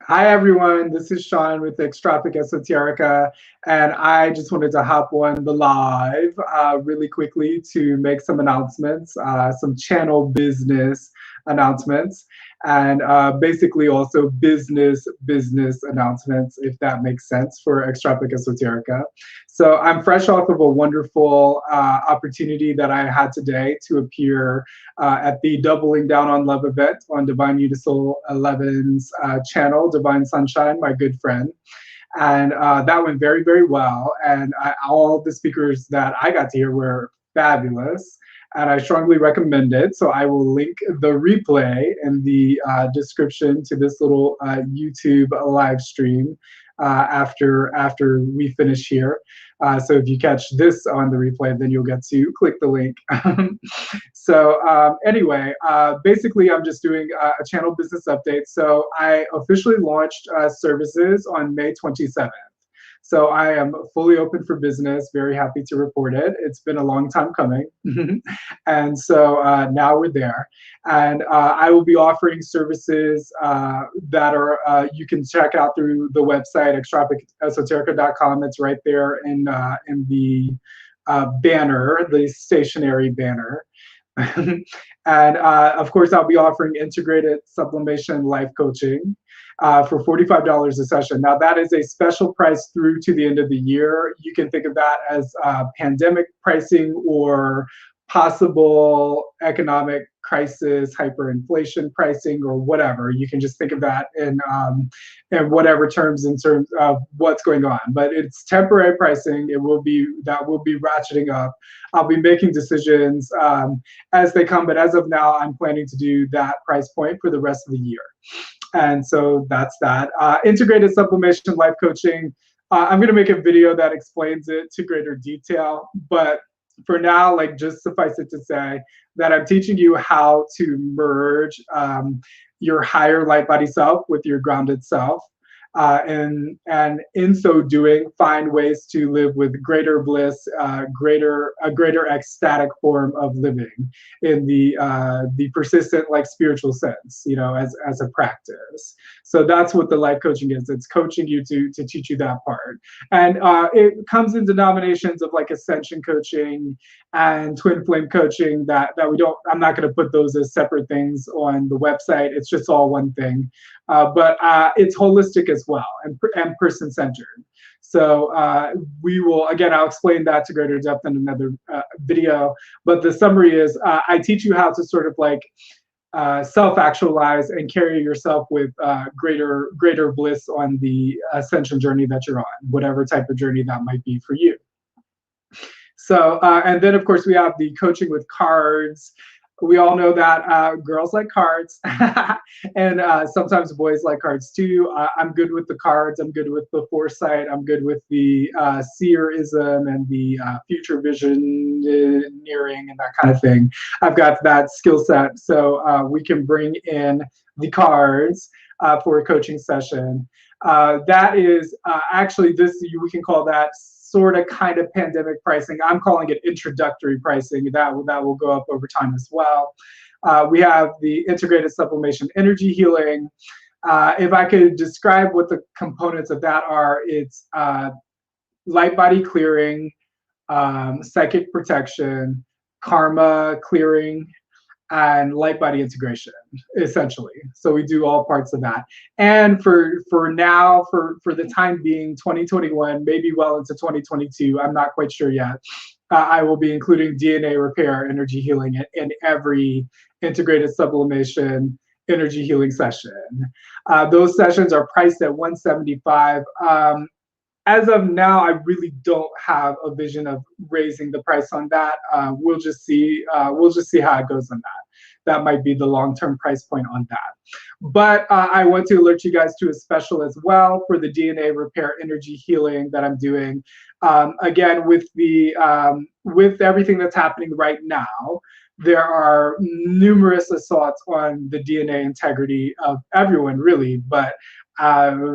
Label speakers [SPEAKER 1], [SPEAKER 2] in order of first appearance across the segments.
[SPEAKER 1] Hi everyone, this is Sean with Extropic Esoterica, and I just wanted to hop on the live really quickly to make some announcements, some channel business announcements, and basically also business announcements, if that makes sense for Extropic Esoterica. So I'm fresh off of a wonderful opportunity that I had today to appear at the Doubling Down on Love event on Divine Unisoul 11's channel, Divine Sunshine, my good friend. And that went very, very well. And all the speakers that I got to hear were fabulous. And I strongly recommend it. So I will link the replay in the description to this little YouTube live stream after we finish here. So if you catch this on the replay, then you'll get to click the link. So anyway, basically I'm just doing a channel business update. So I officially launched services on May 27th. So I am fully open for business, very happy to report it. It's been a long time coming. And so now we're there. And I will be offering services that are, you can check out through the website, extropicesoterica.com. It's right there in the banner, the stationary banner. And of course, I'll be offering integrated sublimation life coaching for $45 a session. Now, that is a special price through to the end of the year. You can think of that as pandemic pricing or possible economic crisis, hyperinflation pricing, or whatever. You can just think of that in whatever terms in terms of what's going on. But it's temporary pricing. That will be ratcheting up. I'll be making decisions as they come. But as of now, I'm planning to do that price point for the rest of the year. And so that's that. Integrated sublimation life coaching. I'm going to make a video that explains it to greater detail. But for now, like, just suffice it to say that I'm teaching you how to merge your higher light body self with your grounded self. And in so doing, find ways to live with greater bliss, a greater ecstatic form of living in the persistent, like, spiritual sense, you know, as a practice. So that's what the life coaching is. It's coaching you to teach you that part. And it comes in denominations of like ascension coaching and twin flame coaching that we don't, I'm not going to put those as separate things on the website. It's just all one thing. But it's holistic as well and person-centered. So we will, again, I'll explain that to greater depth in another video. But the summary is I teach you how to sort of like self-actualize and carry yourself with greater bliss on the ascension journey that you're on, whatever type of journey that might be for you. So, and then of course we have the coaching with cards. We all know that girls like cards, and sometimes boys like cards too. I'm good with the cards. I'm good with the foresight. I'm good with the seerism and the future visioneering and that kind of thing. I've got that skill set, so we can bring in the cards for a coaching session. That is actually we can call that sort of kind of pandemic pricing. I'm calling it introductory pricing. That will go up over time as well. We have the integrated sublimation energy healing. If I could describe what the components of that are, it's light body clearing, psychic protection, karma clearing, and light body integration, essentially. So we do all parts of that. And for now, for the time being, 2021, maybe well into 2022, I'm not quite sure yet, I will be including DNA repair, energy healing in every integrated sublimation energy healing session. Those sessions are priced at $175. As of now, I really don't have a vision of raising the price on that. We'll just see how it goes on that. That might be the long-term price point on that. But I want to alert you guys to a special as well for the DNA repair energy healing that I'm doing. Again, with everything that's happening right now, there are numerous assaults on the DNA integrity of everyone, really, but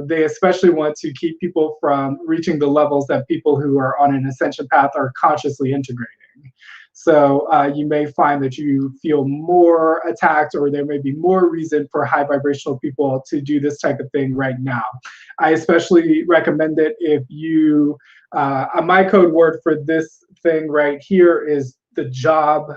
[SPEAKER 1] they especially want to keep people from reaching the levels that people who are on an ascension path are consciously integrating. So you may find that you feel more attacked, or there may be more reason for high vibrational people to do this type of thing right now. I especially recommend it if you, my code word for this thing right here is the job.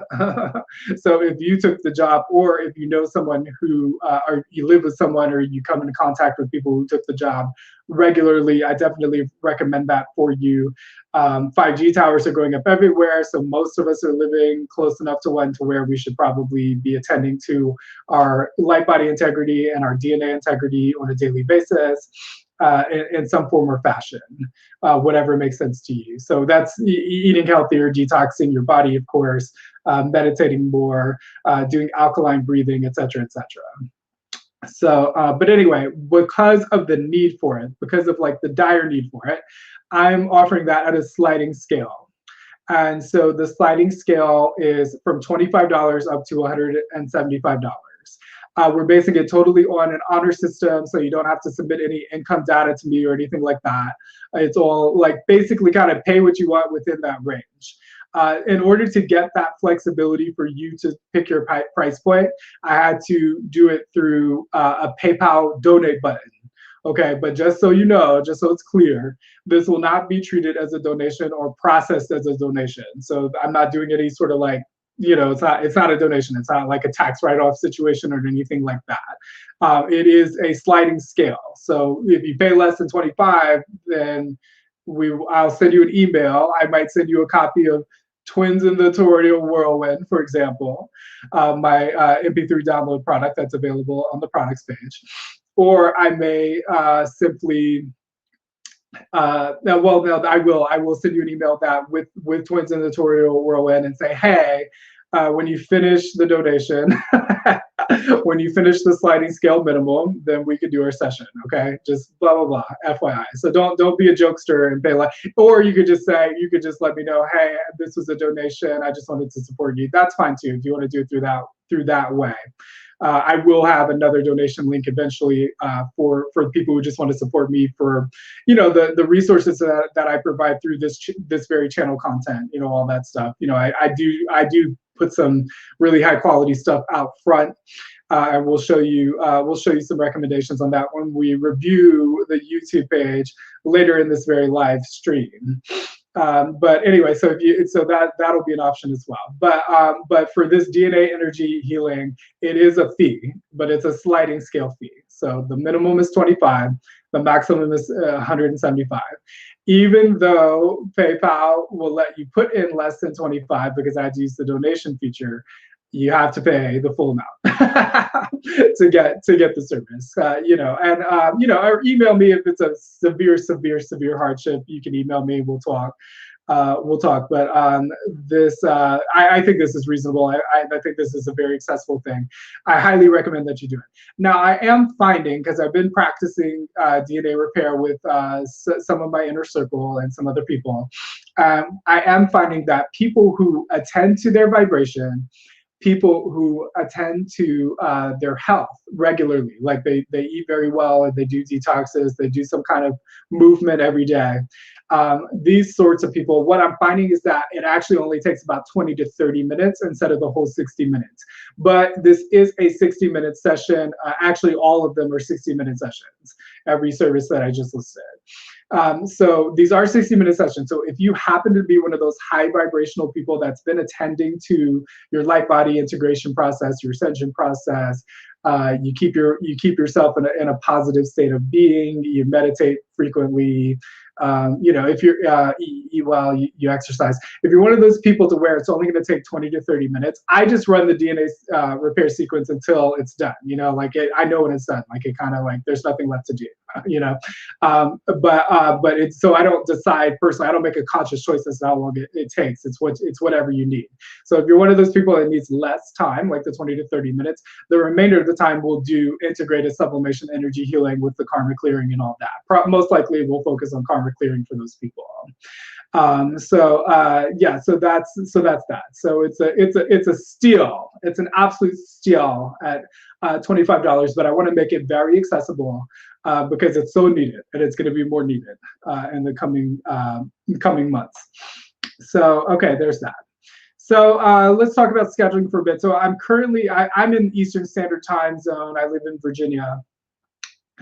[SPEAKER 1] So if you took the job, or if you know someone who, or you live with someone, or you come into contact with people who took the job regularly, I definitely recommend that for you. 5G towers are going up everywhere, so most of us are living close enough to one to where we should probably be attending to our light body integrity and our DNA integrity on a daily basis. In some form or fashion, whatever makes sense to you. So that's eating healthier, detoxing your body, of course, meditating more, doing alkaline breathing, et cetera, et cetera. So, but anyway, because of the need for it, because of like the dire need for it, I'm offering that at a sliding scale. And so the sliding scale is from $25 up to $175. We're basing it totally on an honor system, so you don't have to submit any income data to me or anything like that. It's all like basically kind of pay what you want within that range. In order to get that flexibility for you to pick your price point, I had to do it through a PayPal donate button. Okay, but just so you know, just so it's clear, this will not be treated as a donation or processed as a donation. So I'm not doing any sort of like, it's not a donation. It's not like a tax write-off situation or anything like that. It is a sliding scale. So if you pay less than 25, then I'll send you an email. I might send you a copy of Twins in the Tornado Whirlwind, for example, my MP3 download product that's available on the products page. Or I may simply, I will send you an email that with Twins in the Tornado Whirlwind and say, hey, when you finish the donation, when you finish the sliding scale minimum, then we could do our session. Okay, just blah blah blah. FYI. So don't be a jokester and pay like. Or you could just let me know, hey, this was a donation. I just wanted to support you. That's fine too. If you want to do it through that way. I will have another donation link eventually for people who just want to support me for, the resources that I provide through this very channel content, all that stuff. I do put some really high quality stuff out front. And we'll show you some recommendations on that when we review the YouTube page later in this very live stream. But anyway, so that'll be an option as well. But for this DNA energy healing, it is a fee, but it's a sliding scale fee. So the minimum is 25, the maximum is 175. Even though PayPal will let you put in less than 25 because I had to use the donation feature, you have to pay the full amount to get the service, or email me if it's a severe hardship. You can email me. We'll talk. But I think this is reasonable. I think this is a very accessible thing. I highly recommend that you do it. Now, I am finding, because I've been practicing DNA repair with some of my inner circle and some other people, I am finding that people who attend to their vibration, people who attend to their health regularly, like they eat very well, and they do detoxes, they do some kind of movement every day. These sorts of people, what I'm finding is that it actually only takes about 20 to 30 minutes instead of the whole 60 minutes. But this is a 60-minute session. Actually, all of them are 60-minute sessions, every service that I just listed. So these are 60-minute sessions. So if you happen to be one of those high vibrational people that's been attending to your light body integration process, your ascension process, you keep yourself in a positive state of being, you meditate frequently, if you're eat well, you exercise. If you're one of those people to where it's only going to take 20 to 30 minutes, I just run the DNA repair sequence until it's done. I know when it's done. Like it kind of like there's nothing left to do. But it's so I don't decide personally. I don't make a conscious choice as to how long it takes. It's whatever you need. So if you're one of those people that needs less time, like the 20 to 30 minutes, the remainder of the time we'll do integrated sublimation, energy healing with the karma clearing and all that. Most likely we'll focus on karma clearing for those people. So that's that. So it's a steal. It's an absolute steal at $25, but I want to make it very accessible because it's so needed, and it's going to be more needed in the coming months. So okay, there's that. So let's talk about scheduling for a bit. So I'm in Eastern Standard Time Zone. I live in Virginia.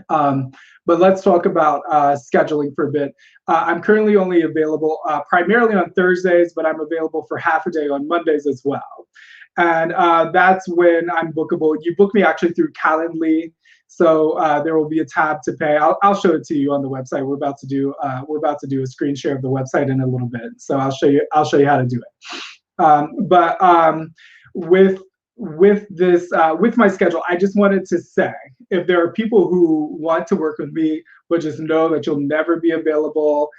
[SPEAKER 1] Um, but let's talk about scheduling for a bit. I'm currently only available primarily on Thursdays, but I'm available for half a day on Mondays as well. And that's when I'm bookable. You book me actually through Calendly. So there will be a tab to pay. I'll show it to you on the website. We're about to do a screen share of the website in a little bit. So I'll show you how to do it. But with this with my schedule, I just wanted to say, if there are people who want to work with me, but just know that you'll never be available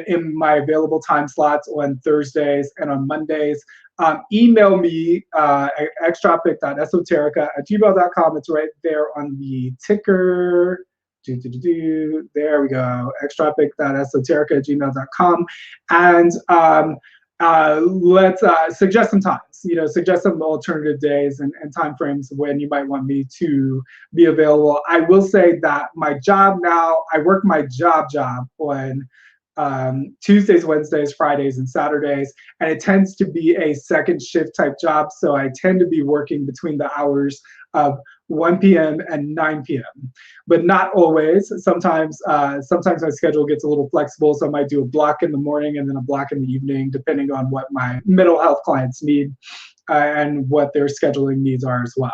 [SPEAKER 1] in my available time slots on Thursdays and on Mondays, email me at extrapic.esoterica@gmail.com. It's right there on the ticker. There we go, extrapic.esoterica@gmail.com. And let's suggest some times, suggest some alternative days and time frames when you might want me to be available. I will say that my job now, I work my job on Tuesdays, Wednesdays, Fridays, and Saturdays, and it tends to be a second shift type job. So I tend to be working between the hours of 1 p.m. and 9 p.m., but not always. Sometimes my schedule gets a little flexible, so I might do a block in the morning and then a block in the evening, depending on what my mental health clients need and what their scheduling needs are as well.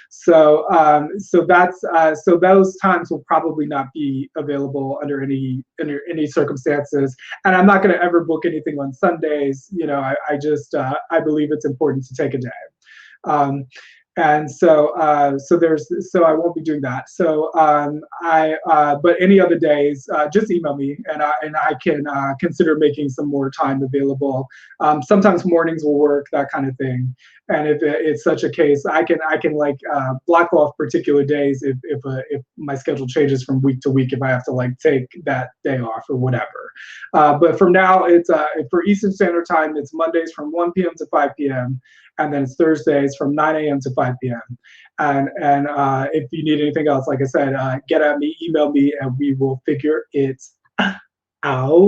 [SPEAKER 1] So so those times will probably not be available under any circumstances. And I'm not going to ever book anything on Sundays. I believe it's important to take a day. And so so I won't be doing that. So but any other days, just email me and I can consider making some more time available. Sometimes mornings will work, that kind of thing. And if it's such a case, I can like block off particular days if my schedule changes from week to week, if I have to like take that day off or whatever. But from now, it's for Eastern Standard Time, it's Mondays from 1 p.m. to 5 p.m. And then it's Thursdays from 9 a.m. to 5 p.m. And if you need anything else, like I said, get at me, email me, and we will figure it out.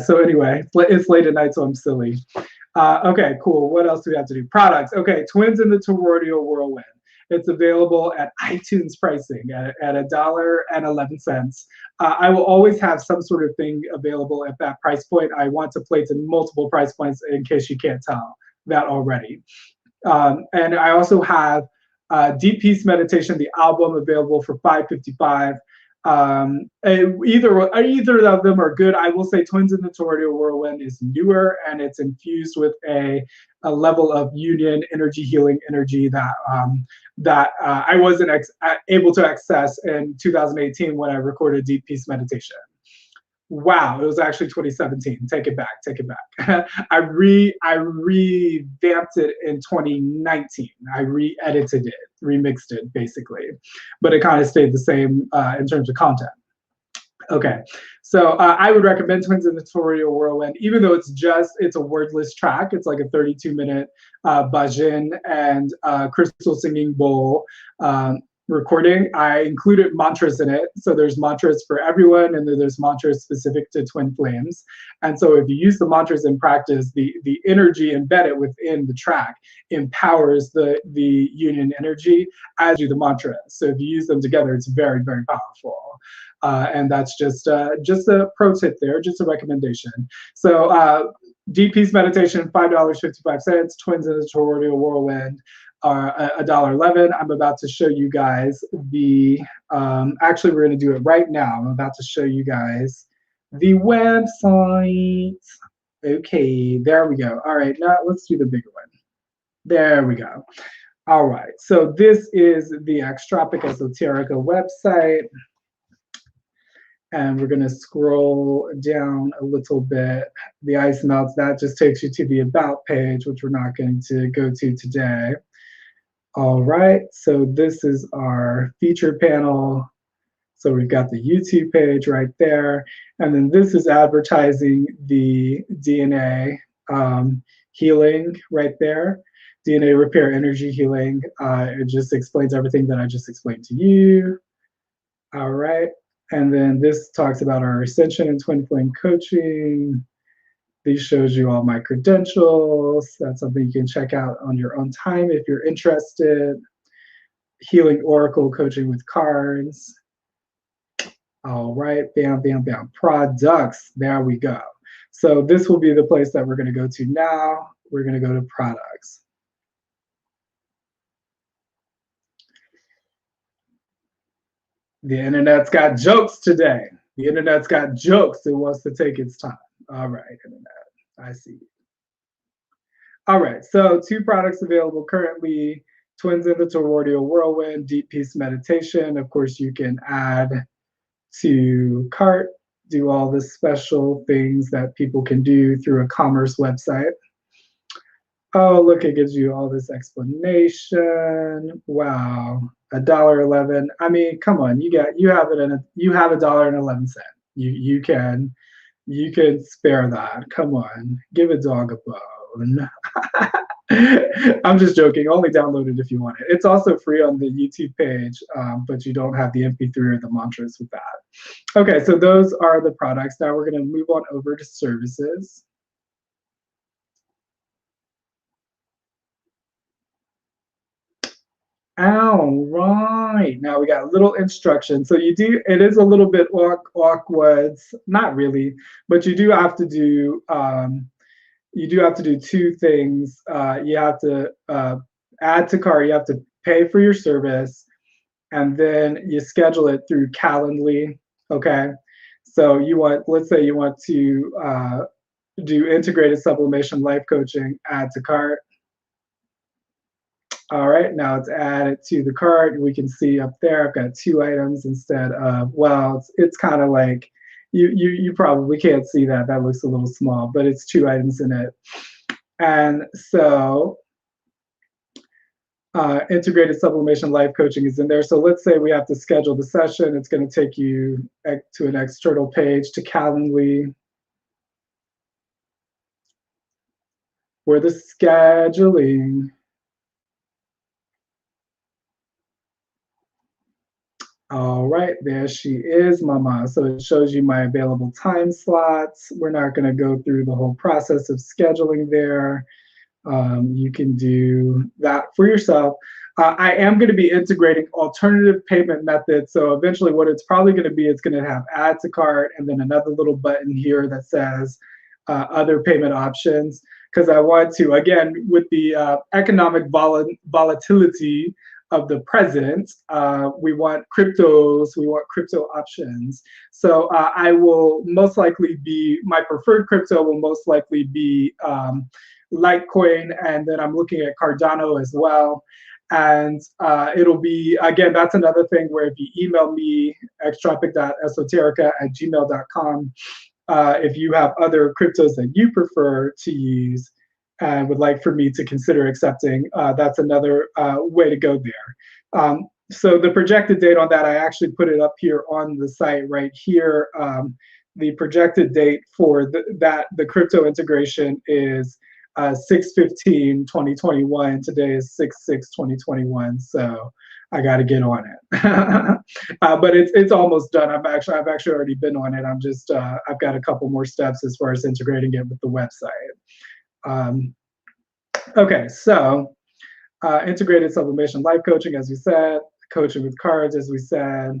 [SPEAKER 1] So anyway, it's late at night, so I'm silly. Okay, cool. What else do we have to do? Products. Okay, Twins in the Toroidal Whirlwind. It's available at iTunes pricing at $1.11. I will always have some sort of thing available at that price point. I want to place in multiple price points in case you can't tell that already. And I also have Deep Peace Meditation, the album, available for $5.55. Either of them are good. I will say Twins in the Toroidal Whirlwind is newer, and it's infused with a level of union energy, healing energy that I wasn't able to access in 2018 when I recorded Deep Peace Meditation. Wow, it was actually 2017. Take it back. I revamped it in 2019. I re-edited it, remixed it basically, but it kind of stayed the same in terms of content. Okay, so I would recommend Twins in the Toroidal Whirlwind, even though it's a wordless track. It's like a 32-minute bhajan and crystal singing bowl recording. I included mantras in it. So there's mantras for everyone, and then there's mantras specific to twin flames. And so if you use the mantras in practice, the energy embedded within the track empowers the union energy, as do the mantras. So if you use them together, it's very, very powerful. And that's just a pro tip there, just a recommendation. So Deep Peace Meditation, $5.55. Twins in the Toroidal Whirlwind are $1.11. I'm about to show you guys the, actually we're gonna do it right now. I'm about to show you guys the website. Okay, there we go. All right, now let's do the bigger one. There we go. All right, so this is the Extrapic Esoterica website. And we're going to scroll down a little bit. The ice melts. That just takes you to the About page, which we're not going to go to today. All right, so this is our feature panel. So we've got the YouTube page right there. And then this is advertising the DNA healing right there. DNA repair energy healing. It just explains everything that I just explained to you. All right. And then this talks about our Ascension and Twin Flame coaching. These shows you all my credentials. That's something you can check out on your own time if you're interested. Healing Oracle coaching with cards. All right, bam, bam, bam. Products, there we go. So this will be the place that we're gonna go to now. We're gonna go to products. The internet's got jokes today. The internet's got jokes. It wants to take its time. All right, internet, I see. All right, so 2 products available currently. Twins in the Toroidal Whirlwind, Deep Peace Meditation. Of course, you can add to cart, do all the special things that people can do through a commerce website. Oh, look, it gives you all this explanation. Wow, $1.11. I mean, come on, you have $1.11. You can spare that. Come on, give a dog a bone. I'm just joking. Only download it if you want it. It's also free on the YouTube page, but you don't have the MP3 or the mantras with that. Okay, so those are the products. Now we're going to move on over to services. All right. Now we got a little instruction. So it is a little bit awkward, not really, but you do have to do 2 things. You have to add to cart. You have to pay for your service, and then you schedule it through Calendly. Okay. So let's say you want to do integrated sublimation life coaching, add to cart. All right, now it's added to the cart. We can see up there, I've got 2 items instead of, well, it's kind of like, you probably can't see that. That looks a little small, but it's 2 items in it. And so integrated sublimation life coaching is in there. So let's say we have to schedule the session. It's going to take you to an external page to Calendly, where the scheduling. All right, there she is, Mama. So it shows you my available time slots. We're not going to go through the whole process of scheduling there. You can do that for yourself. I am going to be integrating alternative payment methods. So eventually what it's probably going to be, it's going to have add to cart and then another little button here that says other payment options. Because I want to, again, with the economic volatility of the present, we want cryptos, we want crypto options. So I will most likely my preferred crypto will most likely be Litecoin, and then I'm looking at Cardano as well. And it'll be, again, that's another thing where if you email me, xtropic.esoterica@gmail.com, if you have other cryptos that you prefer to use and would like for me to consider accepting, that's another way to go there. So the projected date on that, I actually put it up here on the site right here. The projected date for the crypto integration is 6/15/2021. Today is 6/6/2021. So I got to get on it. But it's almost done. I've actually already been on it. I've got a couple more steps as far as integrating it with the website. Okay, so integrated sublimation life coaching, as we said, coaching with cards, as we said,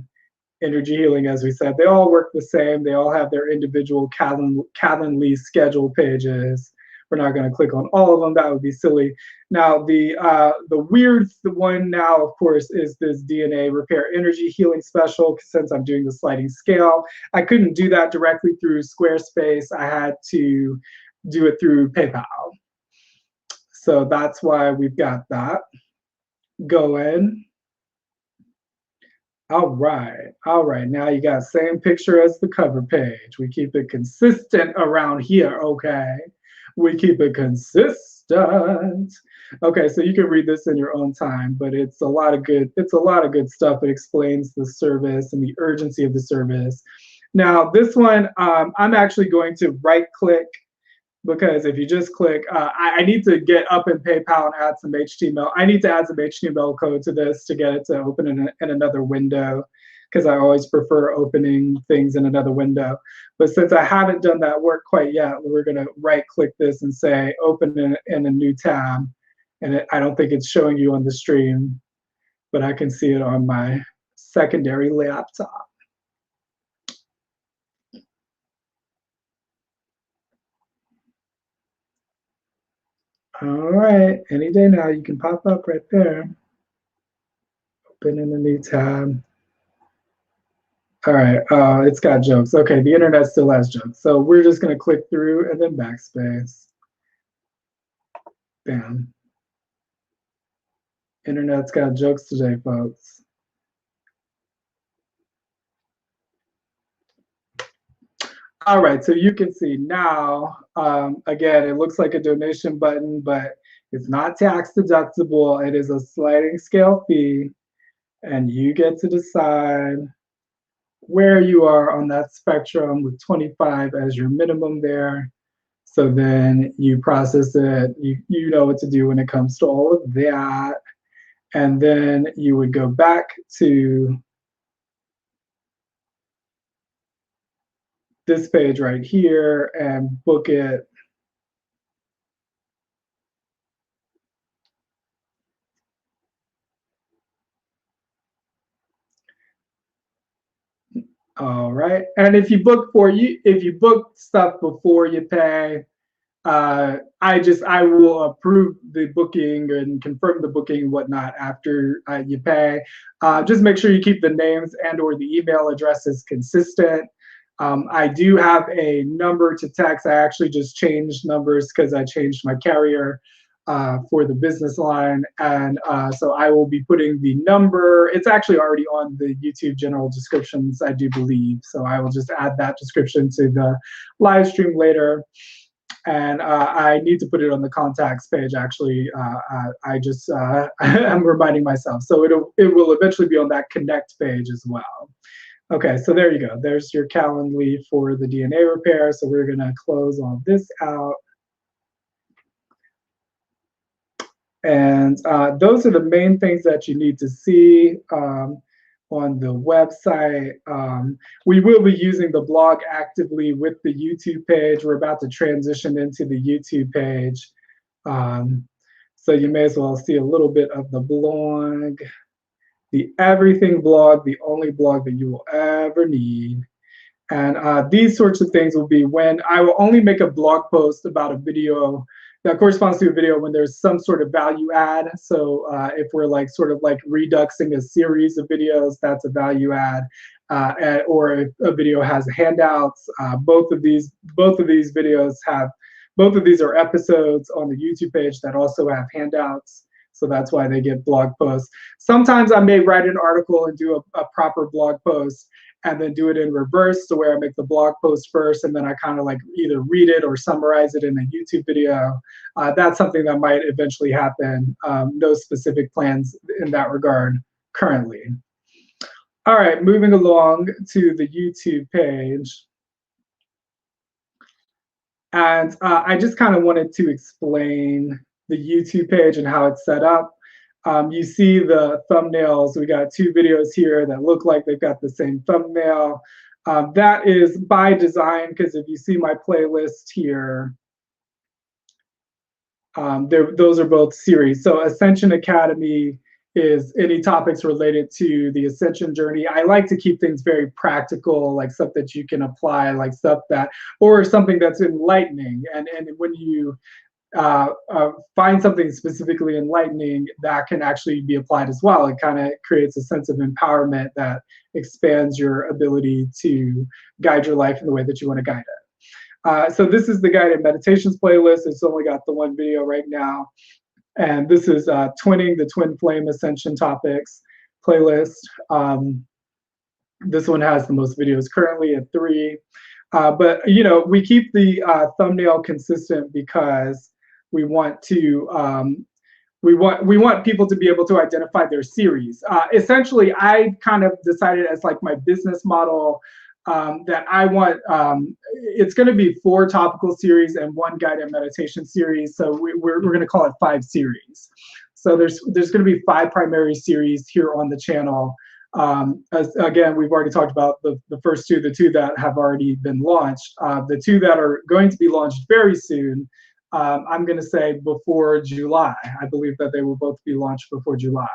[SPEAKER 1] energy healing, as we said, they all work the same. They all have their individual Calendly schedule pages. We're not going to click on all of them. That would be silly. Now, the weird one now, of course, is this DNA repair energy healing special. Since I'm doing the sliding scale, I couldn't do that directly through Squarespace. I had to do it through PayPal. So that's why we've got that going. All right. Now you got same picture as the cover page. We keep it consistent around here, okay? We keep it consistent. Okay, so you can read this in your own time, but it's a lot of good stuff. It explains the service and the urgency of the service. Now, this one, I'm actually going to right-click, because if you just click, I need to get up in PayPal and add some HTML. I need to add some HTML code to this to get it to open in another window. because I always prefer opening things in another window. But since I haven't done that work quite yet, we're going to right click this and say open in a new tab. And I don't think it's showing you on the stream, but I can see it on my secondary laptop. All right, any day now, you can pop up right there. Open in a new tab. All right, it's got jokes. Okay, the internet still has jokes. So we're just gonna click through and then backspace. Bam. Internet's got jokes today, folks. All right, so you can see now, again, it looks like a donation button, but it's not tax deductible. It is a sliding scale fee, and you get to decide where you are on that spectrum with 25 as your minimum there. So then you process it, you know what to do when it comes to all of that. And then you would go back to this page right here and book it. All right. And if you book stuff before you pay, I will approve the booking and confirm the booking and whatnot after you pay. Just make sure you keep the names and or the email addresses consistent. I do have a number to text. I actually just changed numbers because I changed my carrier for the business line. And so I will be putting the number. It's actually already on the YouTube general descriptions, I do believe. So I will just add that description to the live stream later. And I need to put it on the contacts page. Actually, I just I'm reminding myself. So it will eventually be on that connect page as well. Okay, so there you go. There's your Calendly for the DNA repair. So we're gonna close all this out. And those are the main things that you need to see on the website. We will be using the blog actively with the YouTube page. We're about to transition into the YouTube page. So you may as well see a little bit of the blog. The everything blog, the only blog that you will ever need. And these sorts of things will be when I will only make a blog post about a video that corresponds to a video when there's some sort of value add. So if we're like sort of like reduxing a series of videos, that's a value add. Or if a video has handouts, both of these videos have, both of these are episodes on the YouTube page that also have handouts. So that's why they get blog posts. Sometimes I may write an article and do a proper blog post and then do it in reverse, to where I make the blog post first and then I kind of like either read it or summarize it in a YouTube video. That's something that might eventually happen. No specific plans in that regard currently. All right, moving along to the YouTube page. And I just kind of wanted to explain the YouTube page and how it's set up. You see the thumbnails. We got two videos here that look like they've got the same thumbnail. That is by design, because if you see my playlist here, those are both series. So Ascension Academy is any topics related to the ascension journey. I like to keep things very practical, like stuff that you can apply, like stuff that, or something that's enlightening. And when you find something specifically enlightening, that can actually be applied as well. It kind of creates a sense of empowerment that expands your ability to guide your life in the way that you want to guide it. So this is the guided meditations playlist. It's only got the one video right now. And this is Twinning the Twin Flame Ascension Topics playlist. This one has the most videos currently at 3. But you know, we keep the thumbnail consistent because we want to we want people to be able to identify their series. Essentially, I kind of decided as like my business model that I want, it's going to be 4 topical series and 1 guided meditation series. So we're going to call it 5 series. So there's going to be 5 primary series here on the channel. Again, we've already talked about the first two, the two that have already been launched. The two that are going to be launched very soon, I'm going to say before July. I believe that they will both be launched before July.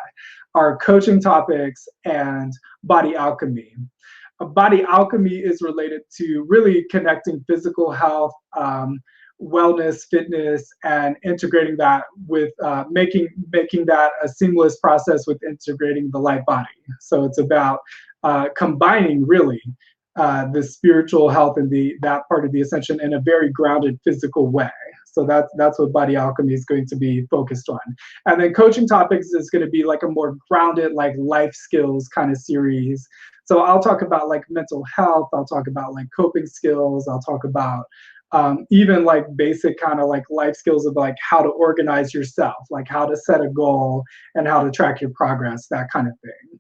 [SPEAKER 1] Are Coaching Topics and Body Alchemy. Body Alchemy is related to really connecting physical health, wellness, fitness, and integrating that with making that a seamless process with integrating the light body. So it's about combining really the spiritual health and that part of the ascension in a very grounded physical way. So that's what Body Alchemy is going to be focused on. And then Coaching Topics is going to be like a more grounded, like life skills kind of series. So I'll talk about like mental health. I'll talk about like coping skills. I'll talk about even like basic kind of like life skills of like how to organize yourself, like how to set a goal and how to track your progress, that kind of thing.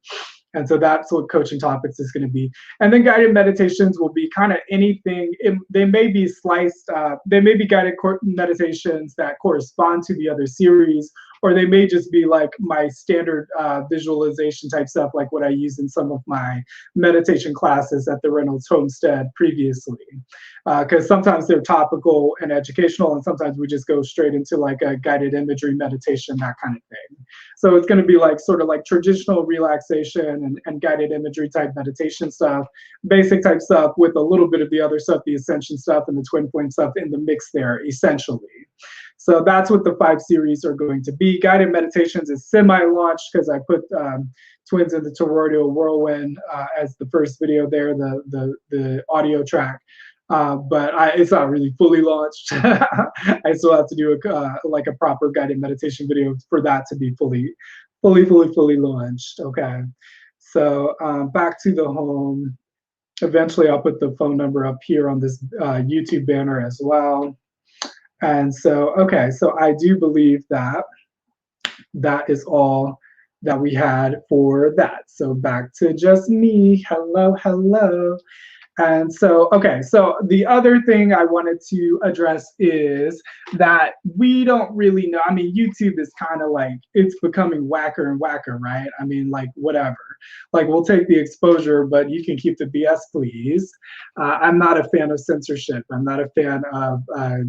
[SPEAKER 1] And so that's what Coaching Topics is going to be. And then guided meditations will be kind of anything. They may be sliced, they may be guided meditations that correspond to the other series, or they may just be like my standard visualization type stuff, like what I use in some of my meditation classes at the Reynolds Homestead previously. Because sometimes they're topical and educational, and sometimes we just go straight into like a guided imagery meditation, that kind of thing. So it's going to be like sort of like traditional relaxation and guided imagery type meditation stuff, basic type stuff with a little bit of the other stuff, the ascension stuff and the twin flame stuff in the mix there, essentially. So that's what the 5 series are going to be. Guided meditations is semi-launched because I put Twins in the Toroidal Whirlwind as the first video there, the audio track. But it's not really fully launched. I still have to do like a proper guided meditation video for that to be fully launched. Okay, so back to the home. Eventually, I'll put the phone number up here on this YouTube banner as well. And so, okay, so I do believe that that is all that we had for that. So back to just me. Hello, hello. And so, okay, so the other thing I wanted to address is that we don't really know. I mean, YouTube is kind of like, it's becoming whacker and whacker, right? I mean, like, whatever. Like, we'll take the exposure, but you can keep the BS, please. I'm not a fan of censorship. I'm not a fan of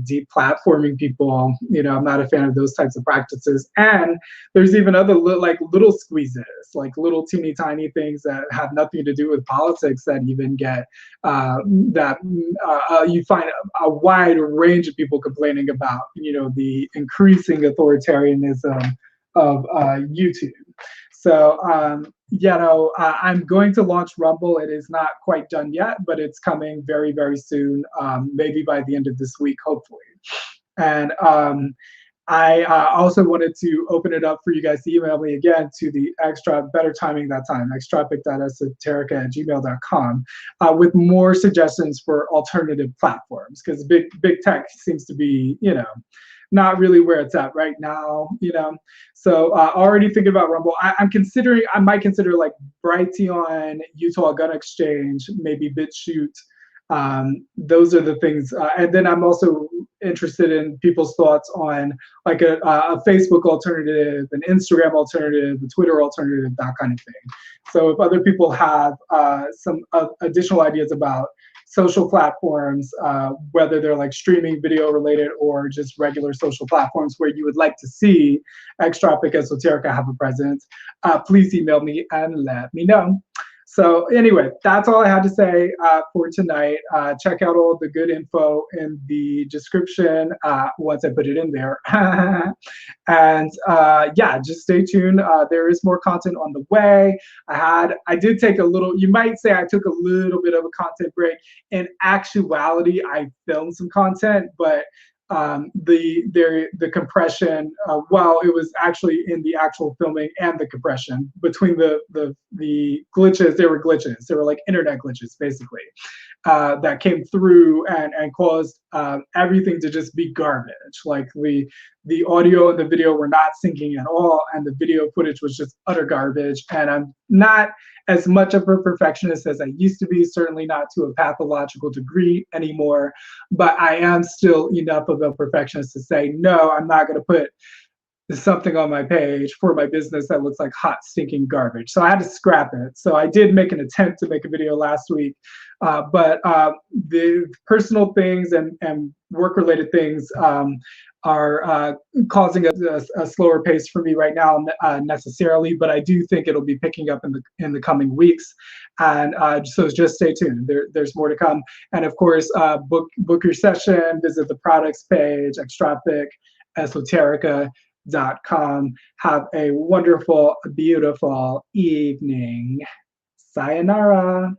[SPEAKER 1] deplatforming people. You know, I'm not a fan of those types of practices. And there's even other little squeezes, like little teeny tiny things that have nothing to do with politics that even get you find a wide range of people complaining about, you know, the increasing authoritarianism of YouTube. So, you know, I'm going to launch Rumble. It is not quite done yet, but it's coming very, very soon, maybe by the end of this week, hopefully. And I also wanted to open it up for you guys to email me again to the better timing that time, extrapic.esoterica@gmail.com, with more suggestions for alternative platforms, because big tech seems to be, you know, not really where it's at right now, you know. So already thinking about Rumble. I might consider like Brighteon, Utah Gun Exchange, maybe BitChute. Those are the things. And then I'm also interested in people's thoughts on like a Facebook alternative, an Instagram alternative, a Twitter alternative, that kind of thing. So if other people have some additional ideas about social platforms, whether they're like streaming video related or just regular social platforms where you would like to see Extrapic Esoterica have a presence, please email me and let me know. So anyway, that's all I had to say for tonight. Check out all the good info in the description once I put it in there. And yeah, just stay tuned. There is more content on the way. I did take a little, you might say I took a little bit of a content break. In actuality, I filmed some content, but the compression, well, it was actually in the actual filming and the compression between the glitches. There were glitches. There were like internet glitches, basically, that came through and caused everything to just be garbage. Like the audio and the video were not syncing at all, and the video footage was just utter garbage. And I'm not as much of a perfectionist as I used to be, certainly not to a pathological degree anymore, but I am still enough of a perfectionist to say, no, I'm not going to put something on my page for my business that looks like hot stinking garbage. So I had to scrap it. So I did make an attempt to make a video last week, but the personal things and work related things are causing a slower pace for me right now necessarily, but I do think it'll be picking up in the coming weeks. And so just stay tuned. There's more to come. And of course, book your session, visit the products page, Extrapic, Esoterica.com. Have a wonderful, beautiful evening. Sayonara.